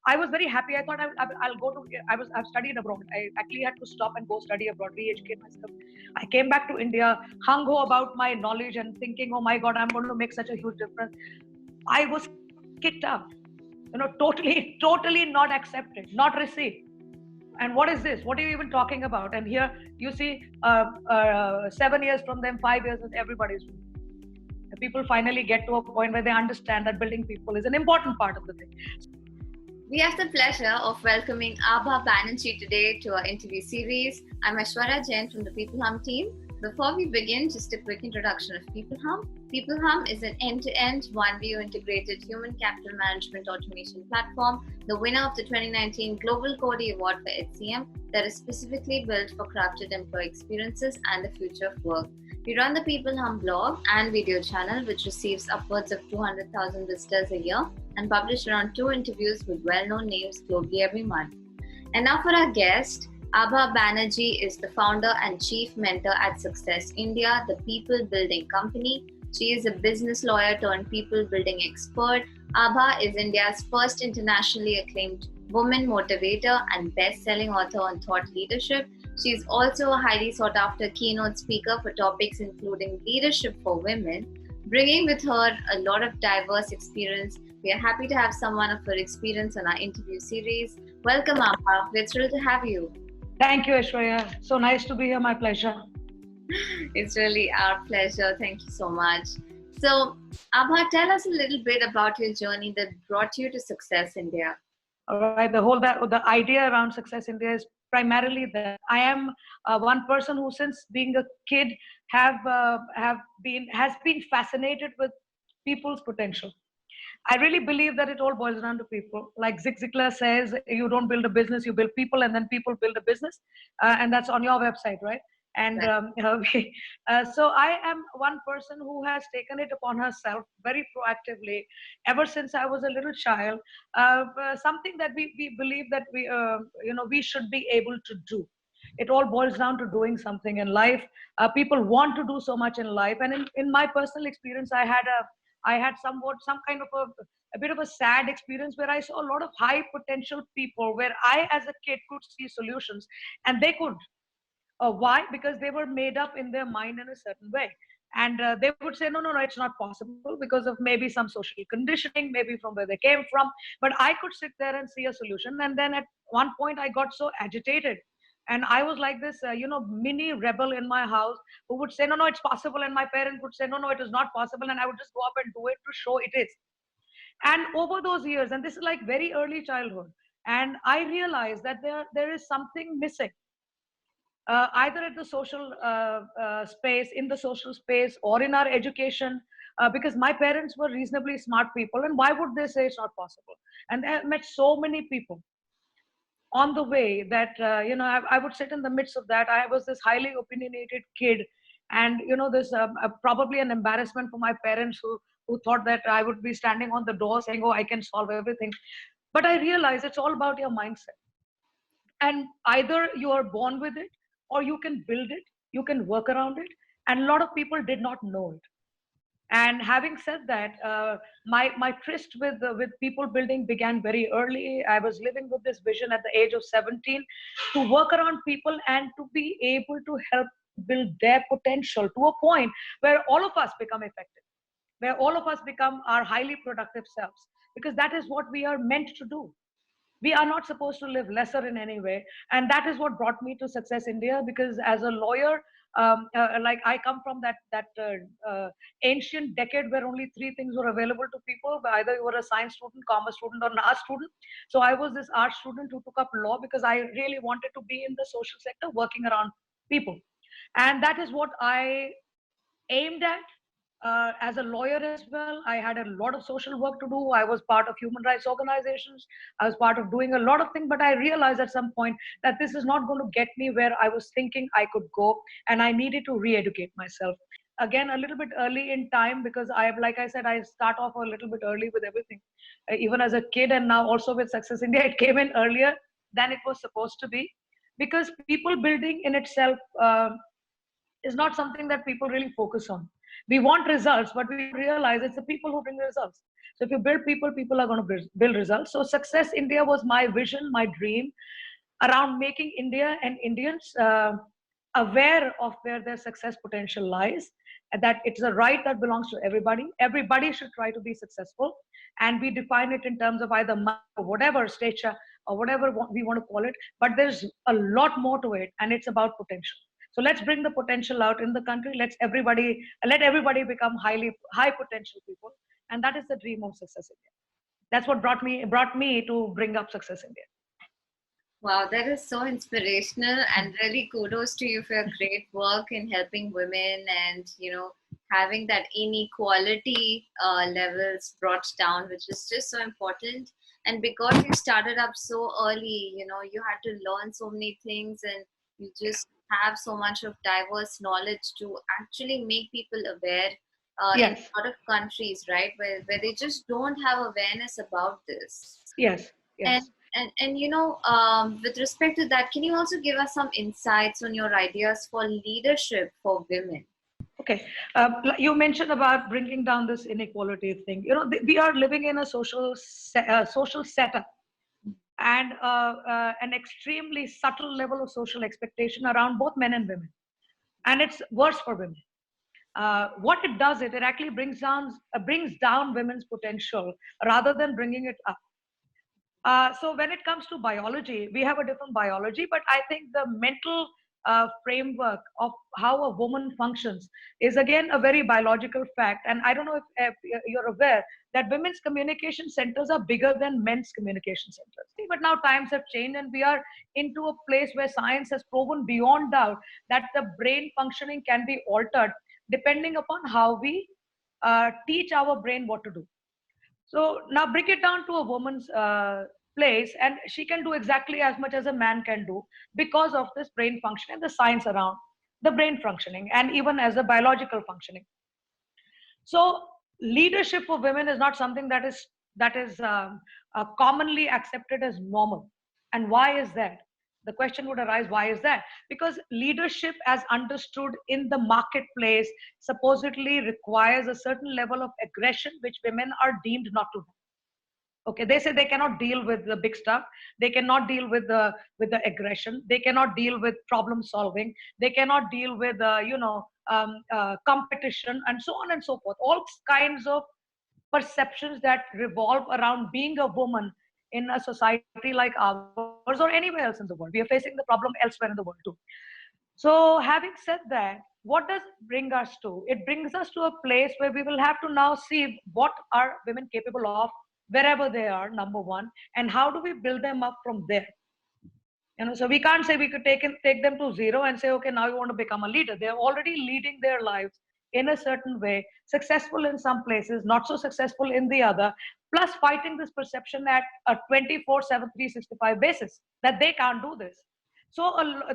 I was very happy. I thought I'll go to. I've studied abroad. I actually had to stop and go study abroad, re-educate myself. I came back to India, hung ho about my knowledge and thinking, oh my God, I'm going to make such a huge difference. I was kicked out. Totally not accepted, not received. And what is this? What are you even talking about? And here you see, 7 years from them, 5 years, and everybody's. People finally get to a point where they understand that building people is an important part of the thing. We have the pleasure of welcoming Abha Banerjee today to our interview series. I'm Aishwarya Jain from the People Hum team. Before we begin, just a quick introduction of People Hum. People Hum is an end-to-end, one-view integrated human capital management automation platform, the winner of the 2019 Global Cody Award for HCM, that is specifically built for crafted employee experiences and the future of work. We run the People Hum blog and video channel, which receives upwards of 200,000 visitors a year and publish around 2 interviews with well-known names globally every month. And now for our guest, Abha Banerjee is the founder and chief mentor at Success India, the people building company. She is a business lawyer turned people building expert. Abha is India's first internationally acclaimed woman motivator and best-selling author on thought leadership. She is also a highly sought-after keynote speaker for topics including leadership for women, bringing with her a lot of diverse experience. We are happy to have someone of her experience on our interview series. Welcome, Abha. We're thrilled to have you. Thank you, Aishwarya. So nice to be here. My pleasure. It's really our pleasure. Thank you so much. So, Abha, tell us a little bit about your journey that brought you to Success India. All right. The idea around Success India is primarily that I am one person who, since being a kid, has been fascinated with people's potential. I really believe that it all boils down to people. Like Zig Ziglar says, you don't build a business, you build people, and then people build a business. And that's on your website, right? And Right. so I am one person who has taken it upon herself very proactively ever since I was a little child. Something that we believe that we should be able to do. It all boils down to doing something in life. People want to do so much in life, and in my personal experience, I had some kind of a bit of a sad experience where I saw a lot of high potential people where I, as a kid, could see solutions and they could. Why? Because they were made up in their mind in a certain way. And they would say, no, no, no, it's not possible because of maybe some social conditioning, maybe from where they came from. But I could sit there and see a solution. And then at one point, I got so agitated. And I was like this, mini rebel in my house who would say, no, no, it's possible. And my parents would say, no, no, it is not possible. And I would just go up and do it to show it is. And over those years, and this is like very early childhood, and I realized that there is something missing, either at the social space, in the social space, or in our education, because my parents were reasonably smart people, and why would they say it's not possible? And I met so many people on the way that I would sit in the midst of that. I was this highly opinionated kid, and this probably an embarrassment for my parents who thought that I would be standing on the door saying, "Oh, I can solve everything." But I realized it's all about your mindset, and either you are born with it or you can build it, you can work around it, and a lot of people did not know it. And having said that, my tryst with people building began very early. I was living with this vision at the age of 17 to work around people and to be able to help build their potential to a point where all of us become effective, where all of us become our highly productive selves, because that is what we are meant to do. We are not supposed to live lesser in any way. And that is what brought me to Success India, because as a lawyer, like I come from that ancient decade where only 3 things were available to people: either you were a science student, commerce student, or an art student. So I was this art student who took up law because I really wanted to be in the social sector working around people. And that is what I aimed at. As a lawyer as well, I had a lot of social work to do. I was part of human rights organizations. I was part of doing a lot of things, but I realized at some point that this is not going to get me where I was thinking I could go, and I needed to re-educate myself again a little bit early in time, because like I said, I start off a little bit early with everything, even as a kid, and now also with Success India. It came in earlier than it was supposed to be, because people building in itself is not something that people really focus on. We want results, but we realize it's the people who bring the results. So if you build people, people are going to build results. So Success India was my vision, my dream around making India and Indians aware of where their success potential lies, and that it's a right that belongs to everybody. Everybody should try to be successful, and we define it in terms of either money or whatever stature or whatever we want to call it. But there's a lot more to it, and it's about potential. So let's bring the potential out in the country. Let everybody become high potential people, and that is the dream of Success India. That's what brought me to bring up Success India. Wow, that is so inspirational, and really kudos to you for your great work in helping women and having that inequality levels brought down, which is just so important. And because you started up so early, you had to learn so many things, and you just have so much of diverse knowledge to actually make people aware in Yes. a lot of countries, right, where they just don't have awareness about this. Yes. And Yes. with respect to that, can you also give us some insights on your ideas for leadership for women? Okay. You mentioned about bringing down this inequality thing. We are living in a social setup, and an extremely subtle level of social expectation around both men and women, and it's worse for women. What it does, it actually brings down women's potential rather than bringing it up. So when it comes to biology, we have a different biology, but I think the mental framework of how a woman functions is again a very biological fact. And I don't know if you're aware that women's communication centers are bigger than men's communication centers. But now times have changed, and we are into a place where science has proven beyond doubt that the brain functioning can be altered depending upon how we teach our brain what to do. So now bring it down to a woman's place, and she can do exactly as much as a man can do because of this brain function and the science around the brain functioning, and even as a biological functioning. So leadership for women is not something that is commonly accepted as normal. And why is that? The question would arise, why is that? Because leadership as understood in the marketplace supposedly requires a certain level of aggression which women are deemed not to have. Okay, they say they cannot deal with the big stuff, they cannot deal with the aggression, they cannot deal with problem solving, they cannot deal with competition, and so on and so forth. All kinds of perceptions that revolve around being a woman in a society like ours or anywhere else in the world. We are facing the problem elsewhere in the world too. So, having said that, what does it bring us to? It brings us to a place where we will have to now see what are women capable of wherever they are, number one, and how do we build them up from there. So we can't say we could take them to zero and say, okay, now you want to become a leader. They're already leading their lives in a certain way, successful in some places, not so successful in the other, plus fighting this perception at a 24/7, 365 basis that they can't do this. So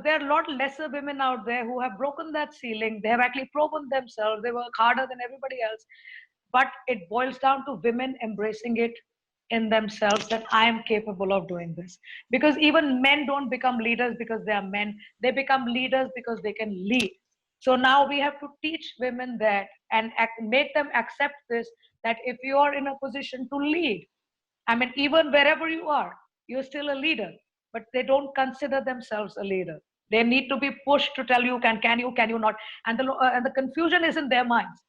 there are a lot lesser women out there who have broken that ceiling. They have actually proven themselves. They work harder than everybody else. But it boils down to women embracing it in themselves, that I am capable of doing this. Because even men don't become leaders because they are men. They become leaders because they can lead. So now we have to teach women that and make them accept this, that if you are in a position to lead, I mean, even wherever you are, you're still a leader, but they don't consider themselves a leader. They need to be pushed to tell you, can you not? And the confusion is in their minds.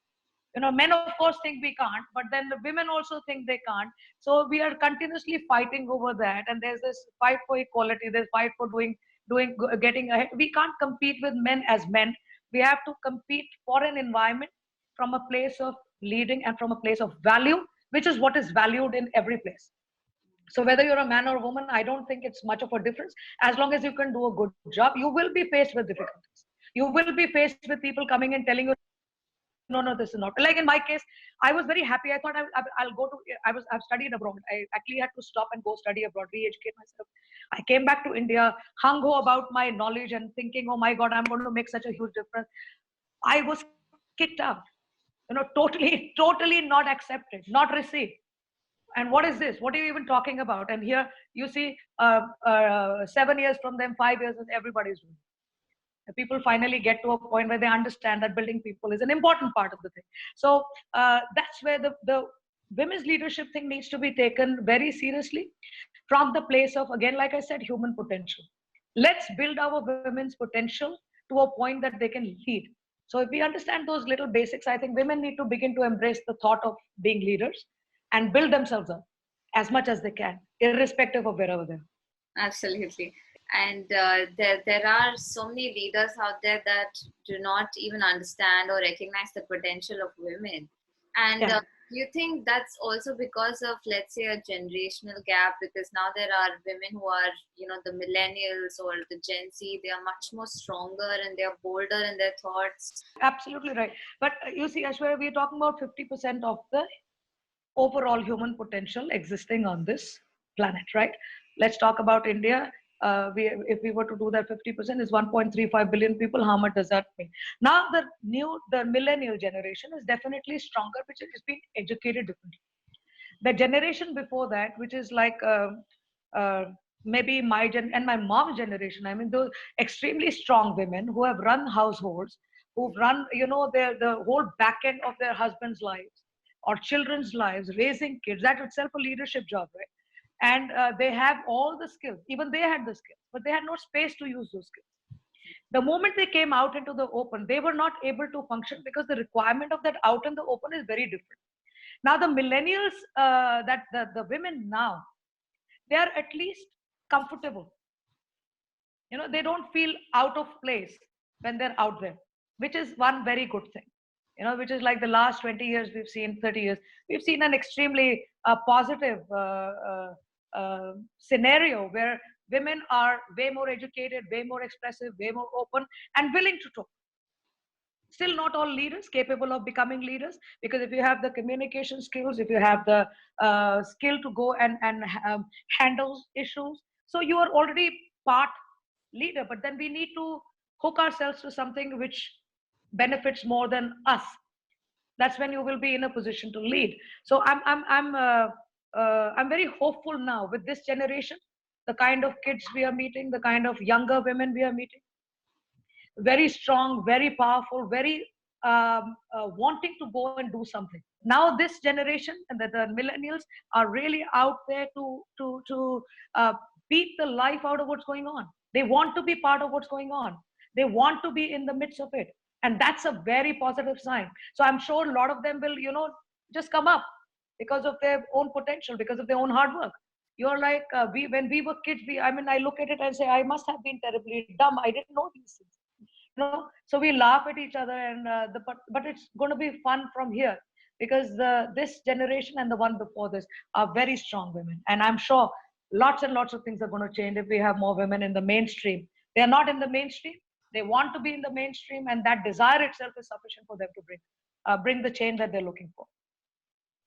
Men of course think we can't, but then the women also think they can't. So we are continuously fighting over that, and there's this fight for equality. There's fight for getting ahead. We can't compete with men as men. We have to compete for an environment from a place of leading and from a place of value, which is what is valued in every place. So whether you're a man or a woman, I don't think it's much of a difference. As long as you can do a good job, you will be faced with difficulties. You will be faced with people coming and telling you, no, no, this is not. Like in my case, I was very happy. I thought I'll go to, I've studied abroad. I actually had to stop and go study abroad, re-educate myself. I came back to India, hung ho about my knowledge and thinking, oh my God, I'm going to make such a huge difference. I was kicked out, totally not accepted, not received. And what is this? What are you even talking about? And here you see 7 years from them, 5 years, and everybody's doing it. People finally get to a point where they understand that building people is an important part of the thing. So that's where the women's leadership thing needs to be taken very seriously from the place of, again, like I said, human potential. Let's build our women's potential to a point that they can lead. So if we understand those little basics, I think women need to begin to embrace the thought of being leaders and build themselves up as much as they can, irrespective of wherever they are. Absolutely. And there are so many leaders out there that do not even understand or recognize the potential of women. And Yeah, do you think that's also because of, let's say, a generational gap? Because now there are women who are, the millennials or the Gen Z, they are much more stronger and they are bolder in their thoughts. absolutely right. But you see, Ashwarya, we're talking about 50% of the overall human potential existing on this planet, right? Let's talk about India. If we were to do that, 50% is 1.35 billion people. How much does that mean? Now, the millennial generation is definitely stronger, which has been educated differently. The generation before that, which is like uh, maybe my and my mom's generation. I mean, those extremely strong women who have run households, who've run, the whole back end of their husbands' lives or children's lives, raising kids. That itself a leadership job, right? And they have all the skills. Even they had the skills, but they had no space to use those skills. The moment they came out into the open, they were not able to function because the requirement of that out in the open is very different. Now the millennials, that the women now, they are at least comfortable. They don't feel out of place when they're out there, which is one very good thing. Which is like the last 20 years we've seen, 30 years, we've seen an extremely positive scenario where women are way more educated, way more expressive, way more open, and willing to talk. Still not all leaders capable of becoming leaders, because if you have the communication skills, if you have the skill to go and handle issues, so you are already part leader. But then we need to hook ourselves to something which benefits more than us. That's when you will be in a position to lead. So I'm very hopeful now with this generation, the kind of kids we are meeting, the kind of younger women we are meeting, very strong, very powerful, very wanting to go and do something. Now this generation and the millennials are really out there to beat the life out of what's going on. They want to be part of what's going on. They want to be in the midst of it, and that's a very positive sign. So I'm sure a lot of them will, just come up because of their own potential, because of their own hard work. You're like, we when we were kids, I mean, I look at it and say, I must have been terribly dumb. I didn't know these things. So we laugh at each other, and but it's going to be fun from here, because this generation and the one before this are very strong women, and I'm sure lots and lots of things are going to change if we have more women in the mainstream. They are not in the mainstream. They want to be in the mainstream, and that desire itself is sufficient for them to bring the change that they're looking for.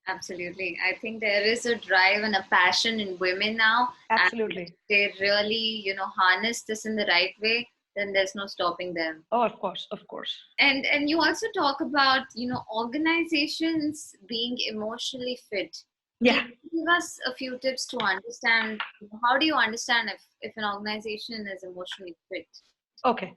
Absolutely. I think there is a drive and a passion in women now. Absolutely. And they really, harness this in the right way, then there's no stopping them. Oh, of course, of course. And you also talk about, organizations being emotionally fit. Yeah. Give us a few tips to understand, how do you understand if an organization is emotionally fit? Okay.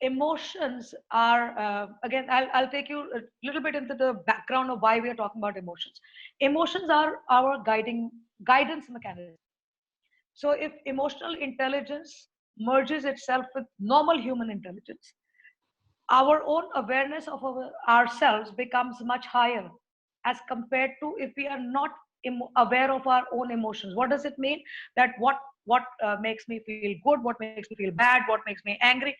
Emotions are, again, I'll take you a little bit into the background of why we are talking about emotions. Emotions are our guidance mechanism. So if emotional intelligence merges itself with normal human intelligence, our own awareness of ourselves becomes much higher as compared to if we are not aware of our own emotions. What does it mean? That what makes me feel good, what makes me feel bad, what makes me angry.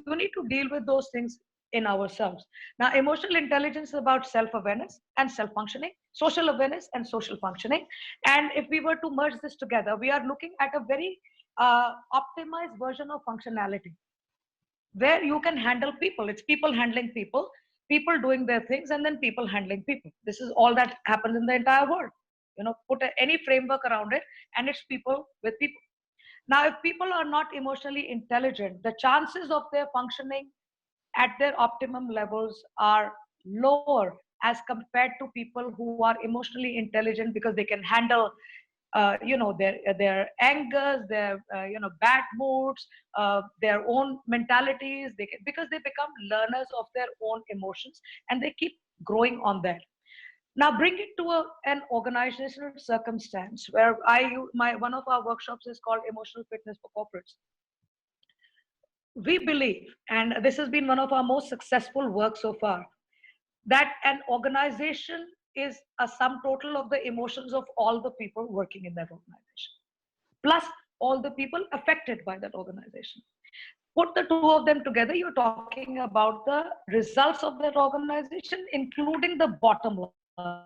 You need to deal with those things in ourselves. Now, emotional intelligence is about self-awareness and self-functioning, social awareness and social functioning. And if we were to merge this together, we are looking at a very optimized version of functionality, where you can handle people. It's people handling people, people doing their things, and then people handling people. This is all that happens in the entire world. Put any framework around it, and it's people with people. Now, if people are not emotionally intelligent, the chances of their functioning at their optimum levels are lower as compared to people who are emotionally intelligent, because they can handle their angers, their bad moods, their own mentalities. Because they become learners of their own emotions, and they keep growing on that. Now bring it to an organizational circumstance where one of our workshops is called Emotional Fitness for Corporates. We believe, and this has been one of our most successful work so far, that an organization is a sum total of the emotions of all the people working in that organization, plus all the people affected by that organization. Put the two of them together, you're talking about the results of that organization, including the bottom line.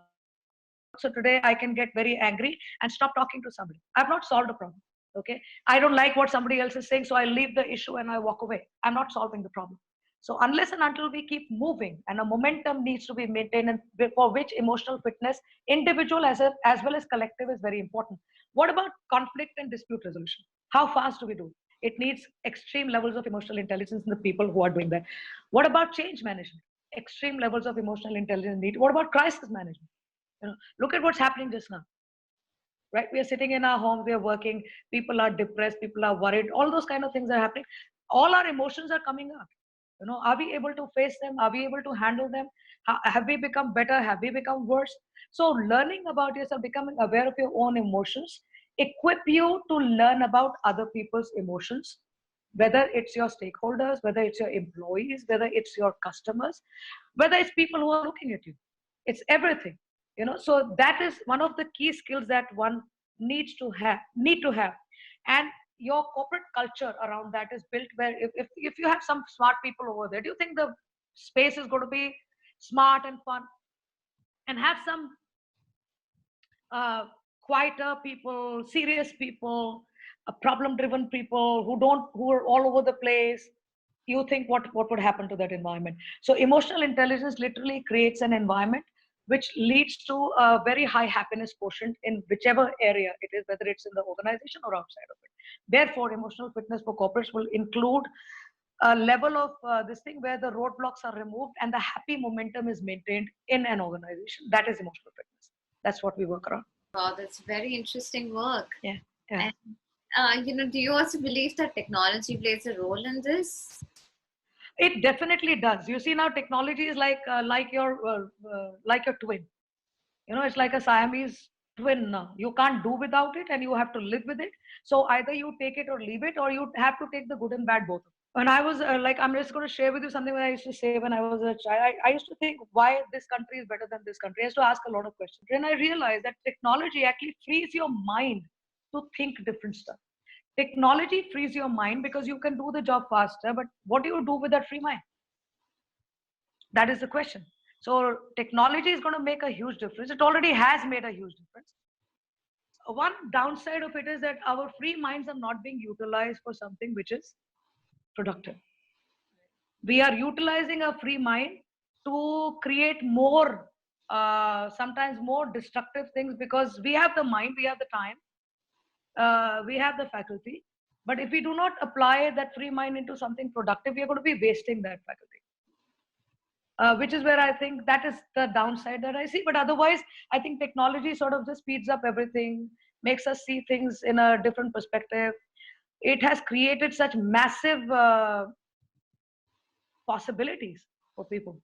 So today I can get very angry and stop talking to somebody. I've not solved a problem. Okay. I don't like what somebody else is saying, so I leave the issue and I walk away. I'm not solving the problem. So unless and until we keep moving, and a momentum needs to be maintained, and for which emotional fitness, individual as well as collective, is very important. What about conflict and dispute resolution? How fast do we do? It needs extreme levels of emotional intelligence in the people who are doing that. What about change management? Extreme levels of emotional intelligence need. What about crisis management? Look at what's happening just now, right? We are sitting in our homes, we are working, people are depressed, people are worried, all those kind of things are happening. All our emotions are coming up. Are we able to face them? Are we able to handle them? Have we become better? Have we become worse? So learning about yourself, becoming aware of your own emotions, equip you to learn about other people's emotions, whether it's your stakeholders, whether it's your employees, whether it's your customers, whether it's people who are looking at you. It's everything. So that is one of the key skills that one need to have. And your corporate culture around that is built where if you have some smart people over there, do you think the space is going to be smart and fun? And have some uh, quieter people, serious people, problem driven people who are all over the place? You think what would happen to that environment? So emotional intelligence literally creates an environment which leads to a very high happiness quotient in whichever area it is, whether it's in the organization or outside of it. Therefore, emotional fitness for corporates will include a level of this thing where the roadblocks are removed and the happy momentum is maintained in an organization. That is emotional fitness. That's what we work around. Wow, that's very interesting work. Yeah. Yeah. And do you also believe that technology plays a role in this? It definitely does. You see, now technology is like your twin. It's like a Siamese twin now. You can't do without it, and you have to live with it. So either you take it or leave it, or you have to take the good and bad both. When I was I'm just going to share with you something that I used to say when I was a child. I used to think why this country is better than this country. I used to ask a lot of questions. And I realized that technology actually frees your mind to think different stuff. Technology frees your mind because you can do the job faster. But what do you do with that free mind? That is the question. So technology is going to make a huge difference. It already has made a huge difference. One downside of it is that our free minds are not being utilized for something which is productive. We are utilizing a free mind to create more, sometimes more destructive things, because we have the mind, we have the time, we have the faculty. But if we do not apply that free mind into something productive, we are going to be wasting that faculty. Which is where I think that is the downside that I see. But otherwise, I think technology sort of just speeds up everything, makes us see things in a different perspective. It has created such massive possibilities for people.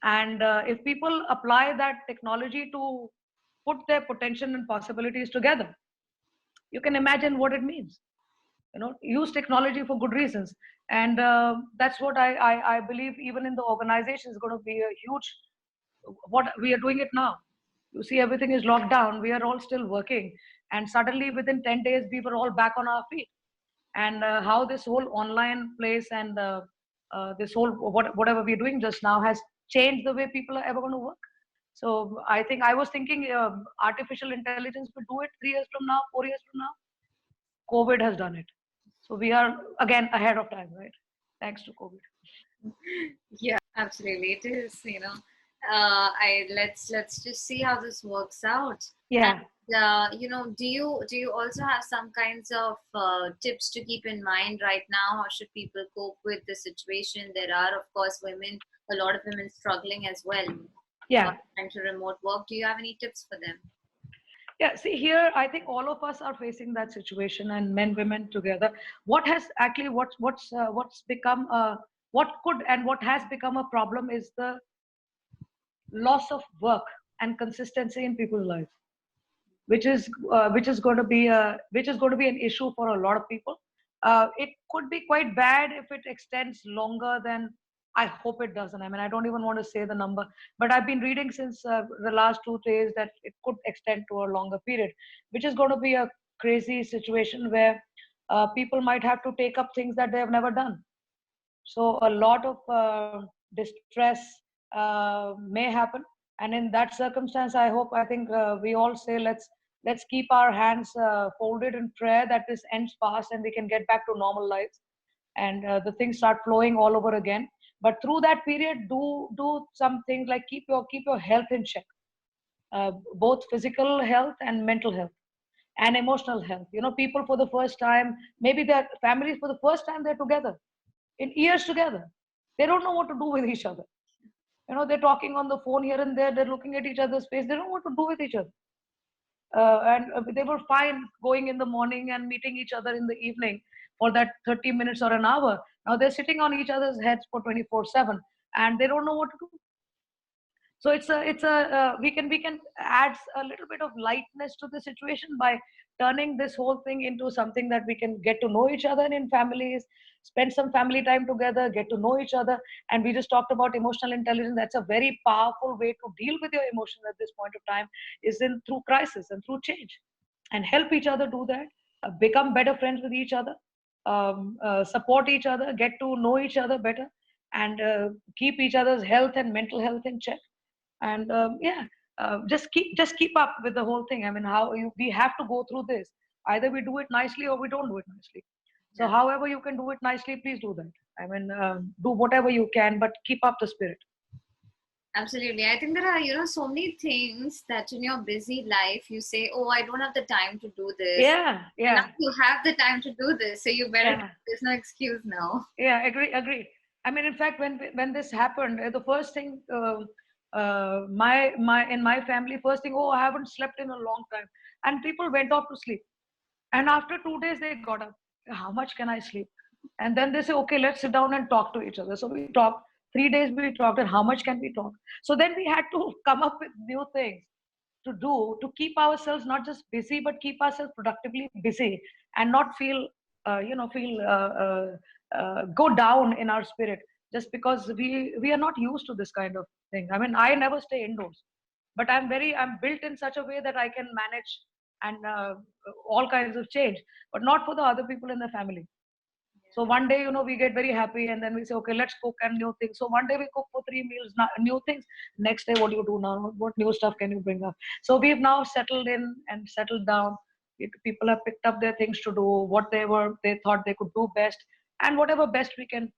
And if people apply that technology to put their potential and possibilities together, you can imagine what it means. Use technology for good reasons. And that's what I believe even in the organization is going to be a huge, what we are doing it now. You see, everything is locked down. We are all still working. And suddenly within 10 days, we were all back on our feet. And how this whole online place and this whole whatever we're doing just now has changed the way people are ever going to work. So I think I was thinking artificial intelligence will do it 3 years from now, 4 years from now. COVID has done it. So we are again ahead of time, right? Thanks to COVID. Yeah, absolutely. It is, I let's just see how this works out. Yeah. And, do you also have some kinds of tips to keep in mind right now? How should people cope with the situation? There are, of course, a lot of women struggling as well. Yeah. Trying to remote work. Do you have any tips for them? Yeah, see here, I think all of us are facing that situation, and men, women together. What has actually what's become what could and what has become a problem is the loss of work and consistency in people's lives, which is going to be an issue for a lot of people. It could be quite bad if it extends longer than. I hope it doesn't. I mean, I don't even want to say the number, but I've been reading since the last 2 days that it could extend to a longer period, which is going to be a crazy situation where people might have to take up things that they have never done. So a lot of distress may happen, and in that circumstance, I think we all say let's keep our hands folded in prayer that this ends fast and we can get back to normal lives, and the things start flowing all over again. But through that period, do some things like keep your health in check, both physical health and mental health and emotional health. People for the first time, maybe their families for the first time they're together in years together. They don't know what to do with each other. They're talking on the phone here and there. They're looking at each other's face. They don't know what to do with each other. And they were fine going in the morning and meeting each other in the evening for that 30 minutes or an hour. Now they're sitting on each other's heads for 24/7, and they don't know what to do. So we can add a little bit of lightness to the situation by turning this whole thing into something that we can get to know each other in families, spend some family time together, get to know each other. And we just talked about emotional intelligence. That's a very powerful way to deal with your emotions at this point of time, is in through crisis and through change, and help each other do that. Become better friends with each other, support each other, get to know each other better, and keep each other's health and mental health in check. And yeah, just keep up with the whole thing. I mean, we have to go through this. Either we do it nicely or we don't do it nicely. So Yeah. however you can do it nicely, please do that. I mean, do whatever you can, but keep up the spirit. Absolutely. I think there are, so many things that in your busy life you say, oh, I don't have the time to do this. Yeah, And now yeah, you have the time to do this. So you better, yeah, there's no excuse now. yeah. Agree. I mean, in fact, when this happened, the first thing, my in my family, first thing, oh, I haven't slept in a long time, and people went off to sleep. And after 2 days, they got up. How much can I sleep? And then they say, okay, let's sit down and talk to each other. So we talked. 3 days we talked, and how much can we talk? So then we had to come up with new things to do to keep ourselves not just busy, but keep ourselves productively busy, and not feel go down in our spirit just because we are not used to this kind of thing. I mean, I never stay indoors, but I'm built in such a way that I can manage and all kinds of change, but not for the other people in the family. So one day, we get very happy, and then we say, okay, let's cook and new things. So one day we cook for 3 meals, new things. Next day, what do you do now? What new stuff can you bring up? So we've now settled in and settled down. People have picked up their things to do, what they thought they could do best, and whatever best we can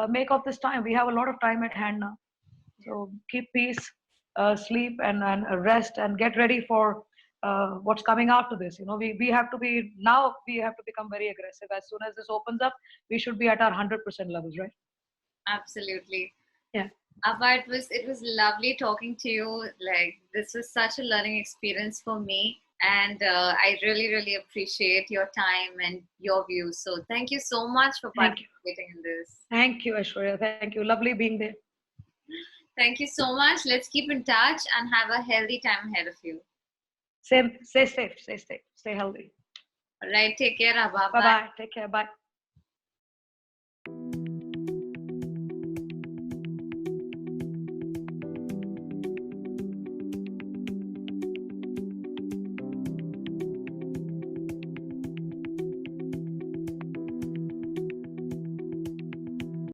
make of this time. We have a lot of time at hand now. So keep peace, sleep, and rest, and get ready for what's coming after this. We have to be now. We have to become very aggressive. As soon as this opens up, we should be at our 100% levels, right? Absolutely. Yeah. Abha, it was lovely talking to you. Like, this was such a learning experience for me. And I really, really appreciate your time and your views. So thank you so much for Thank you. participating in this. Thank you, Aishwarya. Thank you. Lovely being there. Thank you so much. Let's keep in touch and have a healthy time ahead of you. Same. Stay safe. Stay safe. Stay healthy. All right. Take care, Abha. Bye bye. Take care. Bye.